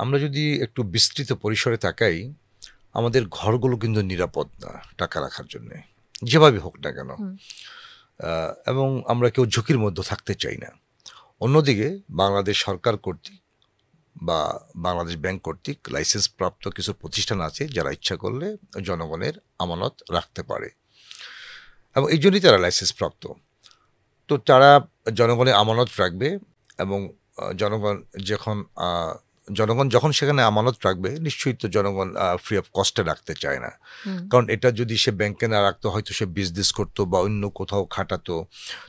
আমরা যদি একটু বিস্তৃত পরিসরে তাকাই, আমাদের ঘরগুলো কিন্তু নিরাপদ না টাকা রাখার জন্যে, যেভাবে হোক না কেন। হুম। এবং আমরা কেউ ঝুঁকির মধ্যে থাকতে চাই না। অন্যদিকে বাংলাদেশ সরকার কর্তৃক বা বাংলাদেশ ব্যাংক কর্তৃক লাইসেন্স প্রাপ্ত কিছু প্রতিষ্ঠান আছে যারা ইচ্ছা করলে জনগণের আমানত রাখতে পারে, এবং এই জন্যই তারা লাইসেন্স প্রাপ্ত। তো তারা জনগণের আমানত রাখবে, এবং জনগণ যখন জনগণ যখন সেখানে আমানত রাখবে, নিশ্চয়ই তো জনগণ ফ্রি অফ কস্টে রাখতে চায় না। হুম। কারণ এটা যদি সে ব্যাংকে না রাখতো, হয়তো সে বিজনেস করতো বা অন্য কোথাও খাটাতো,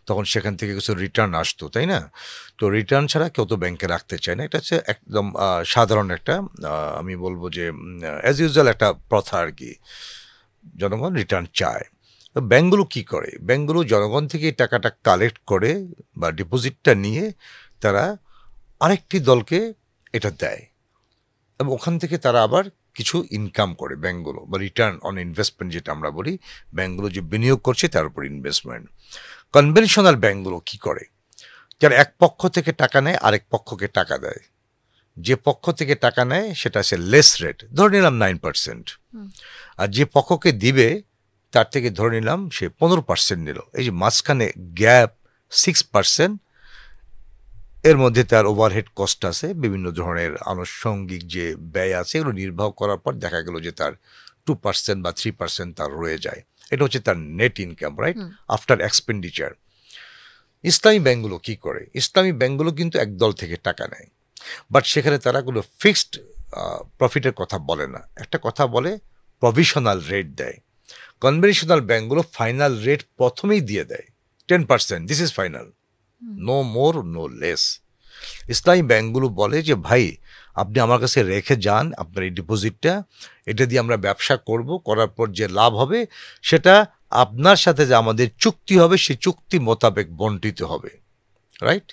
তখন সেখান থেকে কিছু রিটার্ন আসতো, তাই না? তো রিটার্ন ছাড়া কেউ তো ব্যাংকে রাখতে চায় না। এটা হচ্ছে একদম সাধারণ একটা, আমি বলবো যে অ্যাজ ইউজুয়াল একটা প্রথা আর কি। জনগণ রিটার্ন চায়। তো ব্যাংকগুলো কি করে? ব্যাংকগুলো জনগণ থেকে এই টাকাটা কালেক্ট করে বা ডিপোজিটটা নিয়ে তারা আরেকটি দলকে এটা দেয়, এবং ওখান থেকে তারা আবার কিছু ইনকাম করে ব্যাংকগুলো, বা রিটার্ন অন ইনভেস্টমেন্ট যেটা আমরা বলি। ব্যাংকগুলো যে বিনিয়োগ করছে তার উপর ইনভেস্টমেন্ট। কনভেনশনাল ব্যাংকগুলো কি করে? যারা এক পক্ষ থেকে টাকা নেয় আরেক পক্ষকে টাকা দেয়। যে পক্ষ থেকে টাকা নেয় সেটা আছে লেস রেট, ধরে নিলাম 9%। হুম। আর যে পক্ষকে দিবে তার থেকে ধরে নিলাম সে 15% নিল। এই যে মাঝখানে গ্যাপ 6%, এর মধ্যে তার ওভারহেড কস্ট আছে, বিভিন্ন ধরনের আনুষঙ্গিক যে ব্যয় আছে, এগুলো নির্বাহ করার পর দেখা গেল যে তার 2% বা 3% তার রয়ে যায়। এটা হচ্ছে তার net income, right, hmm. After expenditure. ইসলামী ব্যাংকগুলো কি করে? ইসলামী ব্যাংকগুলো কিন্তু একদল থেকে টাকা নেয়, বাট সেখানে তারা কোনো ফিক্সড প্রফিটের কথা বলে না। একটা কথা বলে প্রভিশনাল রেট দেয়। কনভেনশনাল ব্যাংকগুলো ফাইনাল রেট প্রথমেই দিয়ে দেয়, 10%, this is final, hmm. No more no less. ইসলামী ব্যাংকগুলো বলে যে ভাই, আপনি আমার কাছে রেখে যান আপনার এই ডিপোজিটটা, এটা দিয়ে আমরা ব্যবসা করব, করার পর যে লাভ হবে সেটা আপনার সাথে যে আমাদের চুক্তি হবে সেই চুক্তি মোতাবেক বন্টিত হবে, রাইট?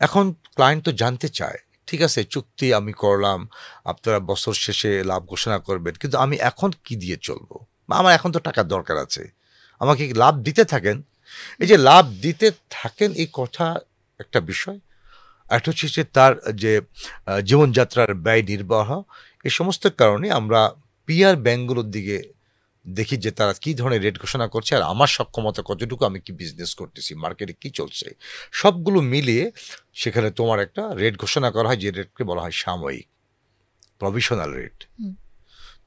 এখন ক্লায়েন্ট তো জানতে চায়, ঠিক আছে চুক্তি আমি করলাম, আপনারা বছর শেষে লাভ ঘোষণা করবেন, কিন্তু আমি এখন কি দিয়ে চলবো? বা আমার এখন তো টাকার দরকার আছে, আমাকে কি লাভ দিতে থাকেন। এই যে লাভ দিতে থাকেন এই কথা একটা বিষয়। একটা হচ্ছে যে তার যে জীবনযাত্রার ব্যয় নির্বাহ, এই সমস্ত কারণে আমরা পিআর ব্যাংকগুলোর দিকে দেখি যে তারা কি ধরনের রেট ঘোষণা করছে, আর আমার সক্ষমতা কতটুকু, আমি কি বিজনেস করতেছি, মার্কেটে কি চলছে, সবগুলো মিলিয়ে সেখানে তোমার একটা রেট ঘোষণা করা হয়, যে রেটকে বলা হয় সাময়িক, প্রভিশনাল রেট। হুম।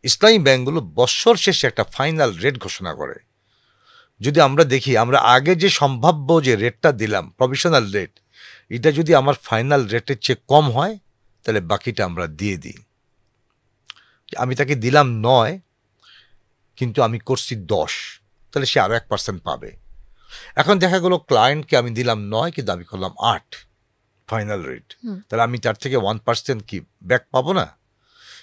ইসলামী ব্যাংকগুলো বৎসর শেষে একটা ফাইনাল রেট ঘোষণা করে। যদি আমরা দেখি আমরা আগে যে সম্ভাব্য যে রেটটা দিলাম প্রভিশনাল রেট, এটা যদি আমার ফাইনাল রেটের চেয়ে কম হয়, তাহলে বাকিটা আমরা দিয়ে দিই। আমি তাকে দিলাম 9, কিন্তু আমি করছি 10, তাহলে সে আরও 1% পাবে। এখন দেখা গেলো ক্লায়েন্টকে আমি দিলাম 9 কিন্তু আমি করলাম 8 ফাইনাল রেট, হুম। তাহলে আমি তার থেকে 1% কি ব্যাক পাবো না?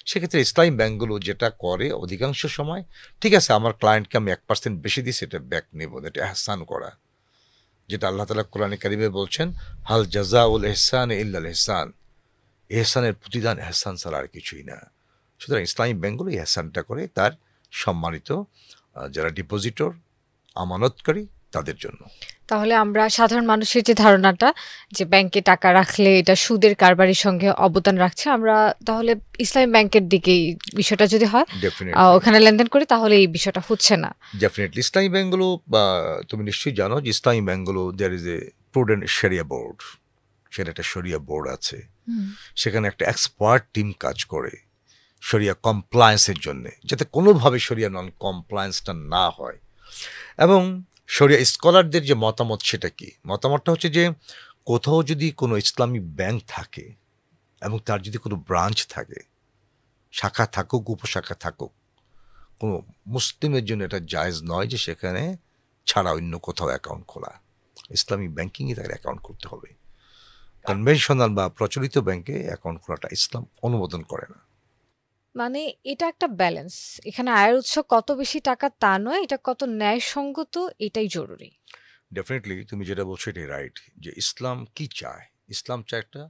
সেক্ষেত্রে ইসলামী ব্যাংকগুলো যেটা করে অধিকাংশ সময়, ঠিক আছে আমার ক্লায়েন্টকে আমি 1% বেশি দিই, সেটা ব্যাক নেব, এটা এহসান করা, যেটা আল্লাহ তালা কোরআনে কারিমে বলছেন, হাল জাজাউল এহসান ইল্লাল এহসান, এহসানের প্রতিদান এহসান ছাড়া আর কিছুই না। সুতরাং ইসলামী ব্যাংকগুলো এই এহসানটা করে তার সম্মানিত যারা ডিপোজিটর, আমানতকারী, তাদের জন্য। তাহলে আমরা সাধারণ মানুষের যে ধারণাটা যে ব্যাংকে টাকা রাখলে এটা সুদের কারবারির সঙ্গে অবদান রাখছে, আমরা তাহলে ইসলামী ব্যাংকের দিকেই বিষয়টা যদি হয়, ডেফিনেটলি, ওখানে লেনদেন করি, তাহলে এই বিষয়টা হচ্ছে না। ডেফিনেটলি ইসলামী ব্যাংকগুলো, বা তুমি নিশ্চয়ই জানো যে ইসলামী ব্যাংকগুলো দেয়ার ইজ এ প্রুডেন্ট শরিয়া বোর্ড, সেটা একটা শরিয়া বোর্ড আছে। হুম। সেখানে একটা এক্সপার্ট টিম কাজ করে শরিয়া কমপ্লায়েন্সের জন্য, যাতে কোনোভাবে শরিয়া নন কমপ্লায়েন্সটা না হয়। এবং শরিয়া স্কলারদের যে মতামত, সেটা কি মতামতটা হচ্ছে যে কোথাও যদি কোনো ইসলামী ব্যাংক থাকে এবং তার যদি কোনো ব্রাঞ্চ থাকে, শাখা থাকুক উপশাখা থাকুক, কোনো মুসলিমের জন্য এটা জায়েজ নয় যে সেখানে ছাড়া অন্য কোথাও অ্যাকাউন্ট খোলা। ইসলামী ব্যাংকিংয়ে তার অ্যাকাউন্ট করতে হবে। কনভেনশনাল বা প্রচলিত ব্যাংকে অ্যাকাউন্ট খোলাটা ইসলাম অনুমোদন করে না। মানে এটা একটা ব্যালেন্স। এখানে আয়ের উৎস কত বেশি টাকা তা নয়, এটা কত ন্যায়সঙ্গত এটাই জরুরি। ডেফিনেটলি তুমি যেটা বলছো এটাই রাইট, যে ইসলাম কি চায়। ইসলাম চায় একটা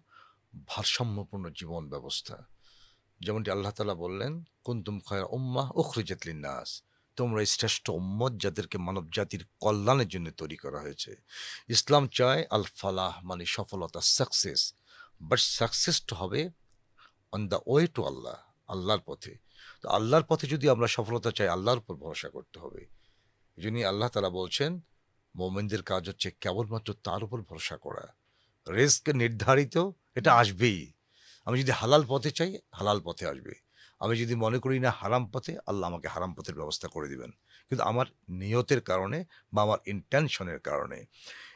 ভারসাম্যপূর্ণ জীবন ব্যবস্থা। যেমনটি আল্লাহ তাআলা বললেন, কুনতুম খায়রা উম্মাহ উখরিজাত লিন্নাস, তোমরা শ্রেষ্ঠ উম্মত যাদেরকে মানব জাতির কল্যাণের জন্য তৈরি করা হয়েছে। ইসলাম চায় আল ফালাহ, মানে সফলতা, সাকসেস। বাট সাকসেসটা হবে অন দ্য ওয়ে টু আল্লাহ, আল্লাহর পথে। তো আল্লাহর পথে যদি আমরা সফলতা চাই, আল্লাহর উপর ভরসা করতে হবে। এই জন্যই আল্লাহ তাআলা বলছেন মোমেনদের কাজ হচ্ছে কেবলমাত্র তার উপর ভরসা করা। রিস্ক নির্ধারিত, এটা আসবেই। আমি যদি হালাল পথে চাই, হালাল পথে আসবে। আমি যদি মনে করি না হারাম পথে, আল্লাহ আমাকে হারাম পথের ব্যবস্থা করে দিবেন, কিন্তু আমার নিয়তের কারণে বা আমার ইন্টেনশনের কারণে।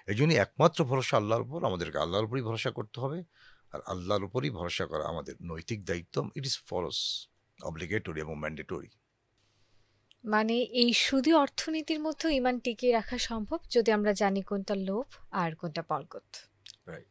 এই জন্যই একমাত্র ভরসা আল্লাহর উপর, আমাদেরকে আল্লাহর উপরই ভরসা করতে হবে। আর আল্লাহর উপরই ভরসা করা আমাদের নৈতিক দায়িত্ব। ইট ইজ ফরজ, অব্লিগেটরি এবং ম্যান্ডেটরি। মানে এই সুদী অর্থনীতির মধ্যে ইমান টিকিয়ে রাখা সম্ভব যদি আমরা জানি কোনটা লোভ আর কোনটা বরকত। রাইট।